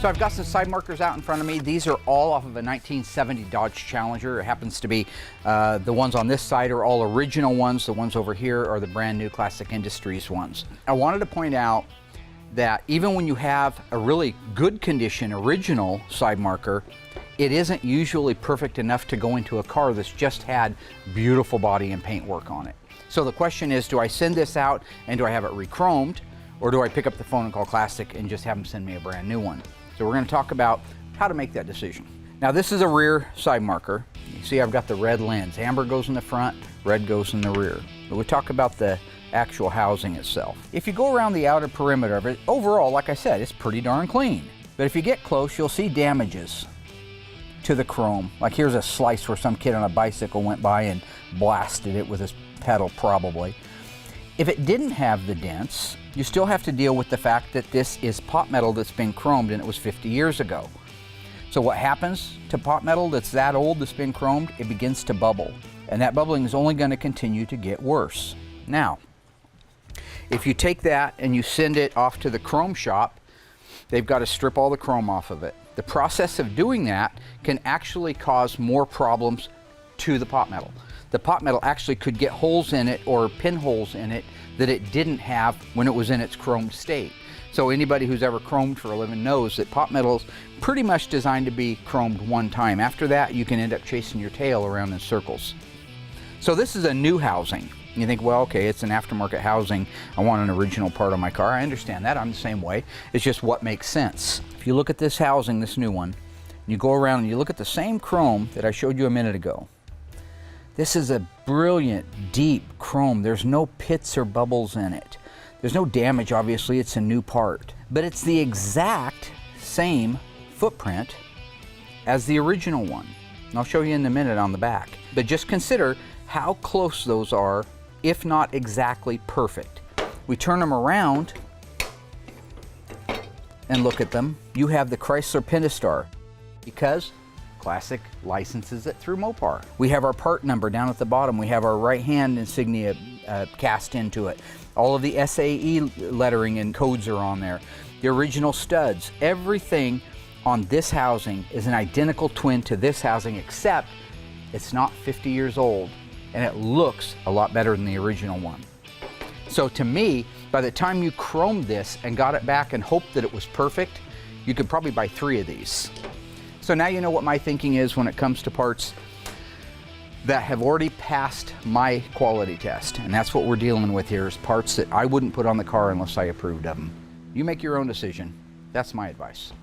So I've got some side markers out in front of me. These are all off of a 1970 Dodge Challenger. It happens to be the ones on this side are all original ones. The ones over here are the brand new Classic Industries ones. I wanted to point out that even when you have a really good condition original side marker, it isn't usually perfect enough to go into a car that's just had beautiful body and paint work on it. So the question is, do I send this out and do I have it re-chromed, or do I pick up the phone and call Classic and just have them send me a brand new one? So we're going to talk about how to make that decision. Now this is a rear side marker. You see I've got the red lens. Amber goes in the front, red goes in the rear. But we'll talk about the actual housing itself. If you go around the outer perimeter of it, overall, like I said, it's pretty darn clean. But if you get close, you'll see damages to the chrome. Like here's a slice where some kid on a bicycle went by and blasted it with his pedal probably. If it didn't have the dents, you still have to deal with the fact that this is pot metal that's been chromed and it was 50 years ago. So what happens to pot metal that's that old, that's been chromed? It begins to bubble. And that bubbling is only going to continue to get worse. Now, if you take that and you send it off to the chrome shop, they've got to strip all the chrome off of it. The process of doing that can actually cause more problems to the pot metal. The pot metal actually could get holes in it or pinholes in it that it didn't have when it was in its chromed state. So anybody who's ever chromed for a living knows that pot metal is pretty much designed to be chromed one time. After that, you can end up chasing your tail around in circles. So this is a new housing. You think, well, okay, it's an aftermarket housing. I want an original part of my car. I understand that. I'm the same way. It's just what makes sense. If you look at this housing, this new one, you go around and you look at the same chrome that I showed you a minute ago. This is a brilliant, deep chrome. There's no pits or bubbles in it. There's no damage, obviously, it's a new part. But it's the exact same footprint as the original one. And I'll show you in a minute on the back. But just consider how close those are, if not exactly perfect. We turn them around and look at them. You have the Chrysler Pentastar because Classic licenses it through Mopar. We have our part number down at the bottom. We have our right hand insignia cast into it. All of the SAE lettering and codes are on there. The original studs. Everything on this housing is an identical twin to this housing, except it's not 50 years old and it looks a lot better than the original one. So to me, by the time you chromed this and got it back and hoped that it was perfect, you could probably buy 3 of these. So now you know what my thinking is when it comes to parts that have already passed my quality test. And that's what we're dealing with here, is parts that I wouldn't put on the car unless I approved of them. You make your own decision. That's my advice.